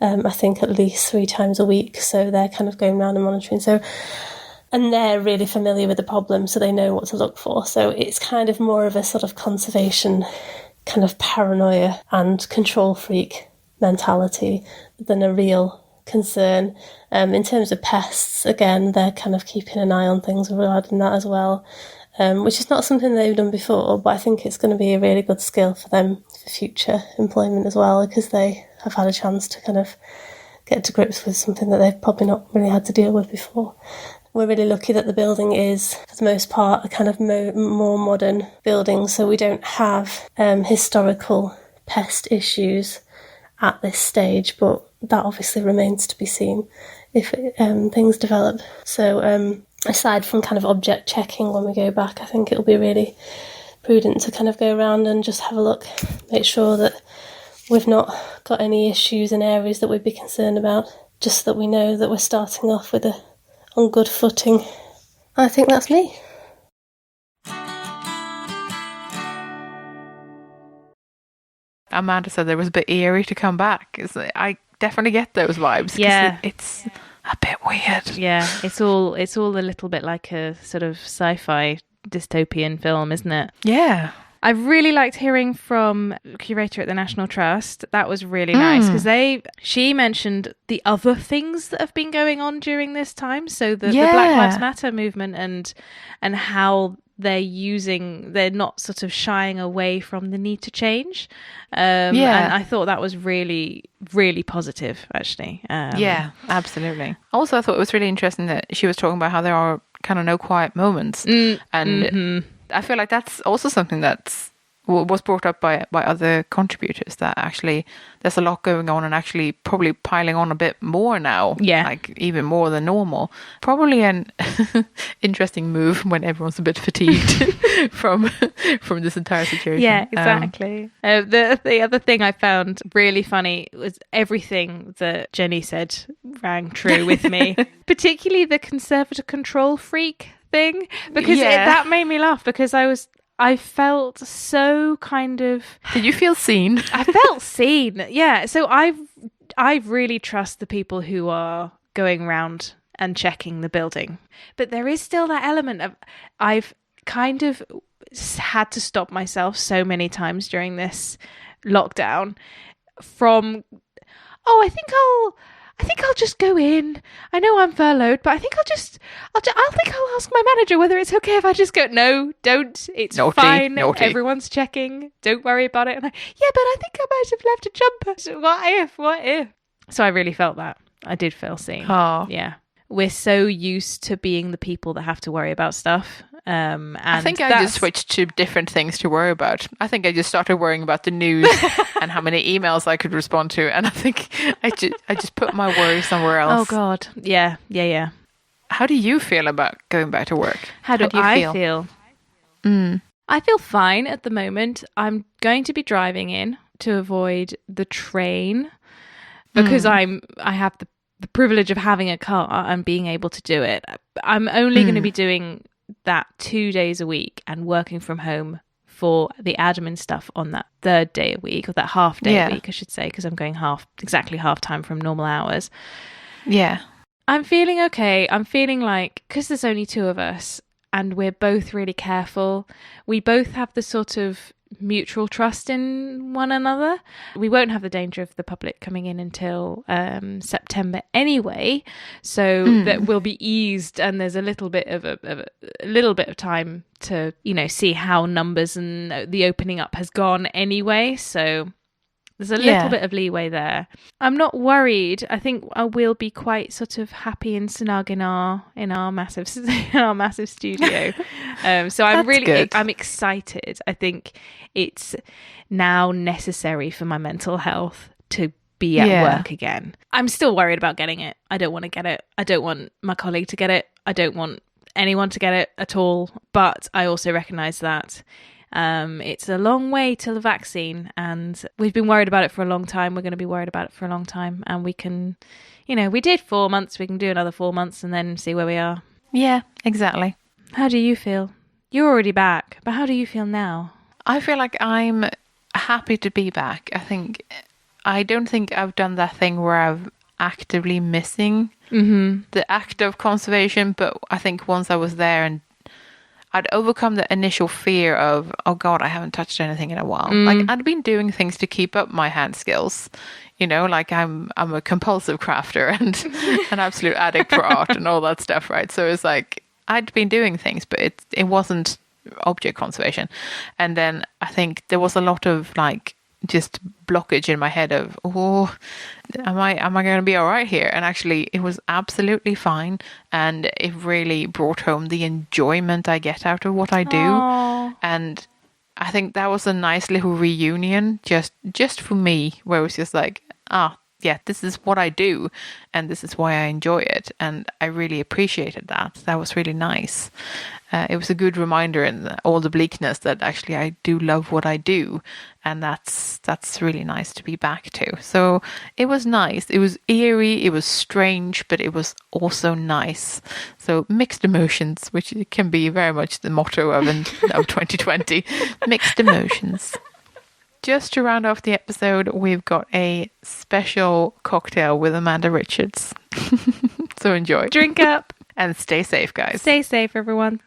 I think at least 3 times a week. So they're kind of going around and monitoring. And they're really familiar with the problem, so they know what to look for. So it's kind of more of a sort of conservation kind of paranoia and control freak mentality than a real concern. In terms of pests, again, they're kind of keeping an eye on things regarding that as well, which is not something they've done before, but I think it's going to be a really good skill for them for future employment as well, because they have had a chance to kind of get to grips with something that they've probably not really had to deal with before. We're really lucky that the building is, for the most part, a kind of more modern building, so we don't have historical pest issues at this stage, but that obviously remains to be seen if things develop. So aside from kind of object checking when we go back, I think it'll be really prudent to kind of go around and just have a look, make sure that we've not got any issues in areas that we'd be concerned about, just so that we know that we're starting off on good footing. I think that's me. Amanda said there was a bit eerie to come back. I definitely get those vibes. Yeah, it's a bit weird. Yeah, it's all a little bit like a sort of sci-fi dystopian film, isn't it? Yeah. I really liked hearing from the curator at the National Trust. That was really nice, because she mentioned the other things that have been going on during this time. So the Black Lives Matter movement and how they're not sort of shying away from the need to change. And I thought that was really, really positive, actually. Yeah, absolutely. Also, I thought it was really interesting that she was talking about how there are kind of no quiet moments. I feel like that's also something that was brought up by other contributors, that actually there's a lot going on and actually probably piling on a bit more now. Yeah. Like even more than normal. Probably an interesting move when everyone's a bit fatigued from this entire situation. Yeah, exactly. The other thing I found really funny was everything that Jenny said rang true with me, particularly the conservative control freak thing, because that made me laugh, because I felt so kind of... Did you feel seen? I felt seen, yeah. So I really trust the people who are going around and checking the building. But there is still that element of... I've kind of had to stop myself so many times during this lockdown from, I think I'll just go in. I know I'm furloughed, but I think I'll ask my manager whether it's okay if I just go. No, don't. It's fine. Naughty. Everyone's checking. Don't worry about it. And but I think I might have left a jumper. So what if? So I really felt that. I did feel seen. Oh. Yeah. We're so used to being the people that have to worry about stuff. And I think I just switched to different things to worry about. I think I just started worrying about the news and how many emails I could respond to, and I think I just put my worry somewhere else. Oh God, yeah. How do you feel about going back to work? How do you feel? I feel fine at the moment. I'm going to be driving in to avoid the train because I have the privilege of having a car and being able to do it. I'm only going to be doing that 2 days a week and working from home for the admin stuff on that third day a week, or that half day a week, I should say, because I'm going exactly half time from normal hours. Yeah. I'm feeling okay. I'm feeling like, because there's only two of us and we're both really careful, we both have the sort of mutual trust in one another. We won't have the danger of the public coming in until September anyway, so that we'll be eased, and there's a little bit of time to, you know, see how numbers and the opening up has gone anyway. So there's a little bit of leeway there. I'm not worried. I think I will be quite sort of happy and snug in our massive studio. So I'm excited. I think it's now necessary for my mental health to be at work again. I'm still worried about getting it. I don't want to get it. I don't want my colleague to get it. I don't want anyone to get it at all. But I also recognise that it's a long way till the vaccine, and we've been worried about it for a long time. We're going to be worried about it for a long time, and we can, you know, we did 4 months, we can do another 4 months and then see where we are. Yeah, exactly. How do you feel? You're already back, but how do you feel now? I feel like I'm happy to be back. I don't think I've done that thing where I've actively missing the act of conservation, but I think once I was there and I'd overcome the initial fear of, oh God, I haven't touched anything in a while. Like, I'd been doing things to keep up my hand skills, you know, like I'm a compulsive crafter and an absolute addict for art and all that stuff, right? So it's like I'd been doing things, but it wasn't object conservation. And then I think there was a lot of like just blockage in my head of, oh, am I going to be all right here? And actually it was absolutely fine, and it really brought home the enjoyment I get out of what I do. Aww. And I think that was a nice little reunion just for me, where it was just like, yeah, this is what I do and this is why I enjoy it, and I really appreciated that. That was really nice. It was a good reminder in all the bleakness that actually I do love what I do, and that's really nice to be back to. So it was nice. It was eerie, it was strange, but it was also nice. So mixed emotions, which can be very much the motto of 2020. Mixed emotions. Just to round off the episode, we've got a special cocktail with Amanda Richards. So enjoy. Drink up. And stay safe, guys. Stay safe, everyone.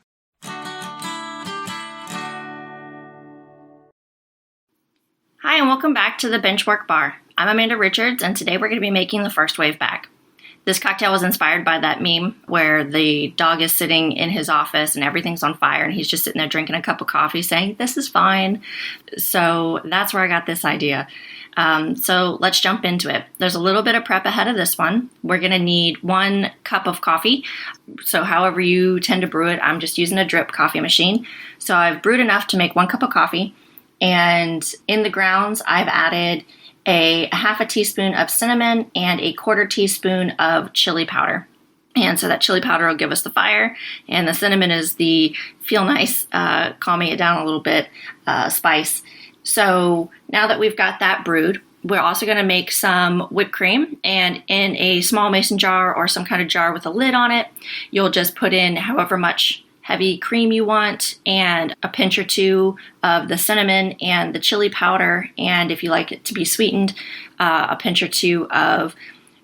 Hi, and welcome back to the Benchwork Bar. I'm Amanda Richards, and today we're going to be making the first wave back. This cocktail was inspired by that meme where the dog is sitting in his office and everything's on fire, and he's just sitting there drinking a cup of coffee saying, "This is fine." So that's where I got this idea. So let's jump into it. There's a little bit of prep ahead of this one. We're going to need 1 cup of coffee. So however you tend to brew it, I'm just using a drip coffee machine. So I've brewed enough to make 1 cup of coffee. And in the grounds, I've added a half a teaspoon of cinnamon and a 1/4 teaspoon of chili powder. And so that chili powder will give us the fire, and the cinnamon is the feel nice, calming it down a little bit, spice. So now that we've got that brewed, we're also going to make some whipped cream, and in a small mason jar or some kind of jar with a lid on it, you'll just put in however much heavy cream you want, and a pinch or 2 of the cinnamon and the chili powder, and if you like it to be sweetened, a pinch or 2 of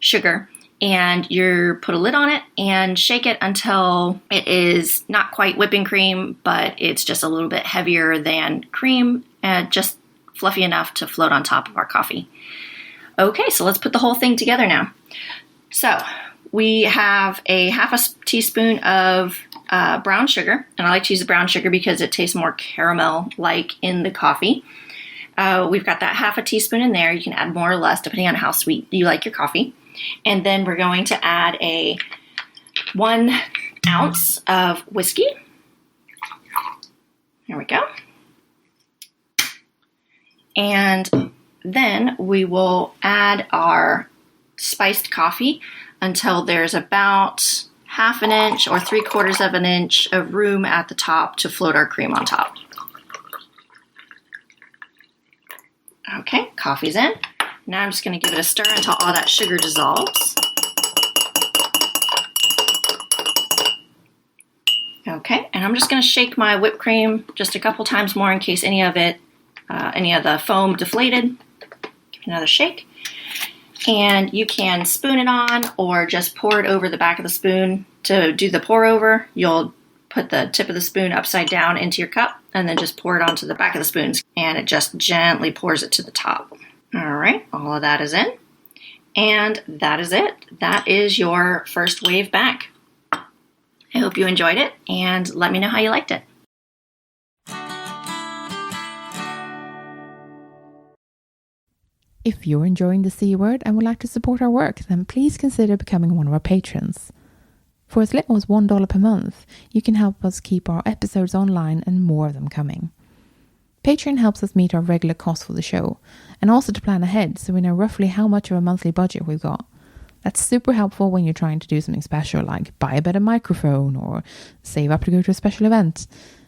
sugar. And you put a lid on it and shake it until it is not quite whipping cream, but it's just a little bit heavier than cream, and just fluffy enough to float on top of our coffee. Okay, so let's put the whole thing together now. So we have a half a teaspoon of brown sugar, and I like to use the brown sugar because it tastes more caramel-like in the coffee. We've got that half a teaspoon in there. You can add more or less depending on how sweet you like your coffee. And then we're going to add a 1 ounce of whiskey. There we go. And then we will add our spiced coffee until there's about 1/2 inch or 3/4 of an inch of room at the top to float our cream on top. Okay, coffee's in. Now I'm just going to give it a stir until all that sugar dissolves. Okay, and I'm just going to shake my whipped cream just a couple times more in case any of the foam deflated. Give it another shake. And you can spoon it on or just pour it over the back of the spoon. To do the pour over, you'll put the tip of the spoon upside down into your cup and then just pour it onto the back of the spoons. And it just gently pours it to the top. All right, all of that is in. And that is it. That is your first wave back. I hope you enjoyed it and let me know how you liked it. If you're enjoying the C Word and would like to support our work, then please consider becoming one of our patrons. For as little as $1 per month, you can help us keep our episodes online and more of them coming. Patreon helps us meet our regular costs for the show, and also to plan ahead so we know roughly how much of a monthly budget we've got. That's super helpful when you're trying to do something special like buy a better microphone or save up to go to a special event.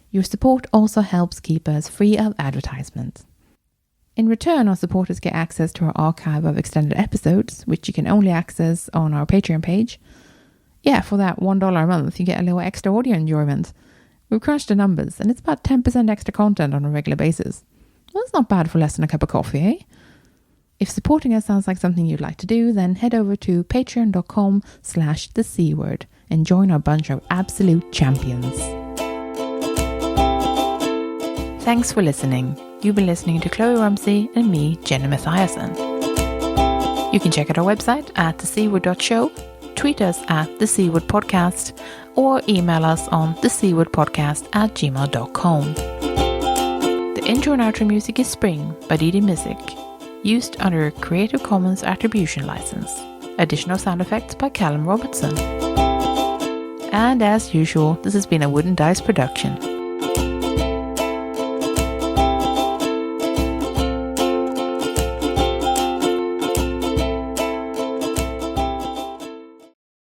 Your support also helps keep us free of advertisement. In return, our supporters get access to our archive of extended episodes, which you can only access on our Patreon page. Yeah, for that $1 a month, you get a little extra audio enjoyment. We've crunched the numbers, and it's about 10% extra content on a regular basis. Well, that's not bad for less than a cup of coffee, eh? If supporting us sounds like something you'd like to do, then head over to patreon.com/thecword and join our bunch of absolute champions. Thanks for listening. You've been listening to Kloe Rumsey and me, Jenny Mathiasson. You can check out our website at thecword.show, tweet us at thecwordpodcast, or email us on thecwordpodcast@gmail.com. The intro and outro music is Spring by Didi Music, used under a Creative Commons Attribution License. Additional sound effects by Callum Robertson. And as usual, this has been a Wooden Dice production.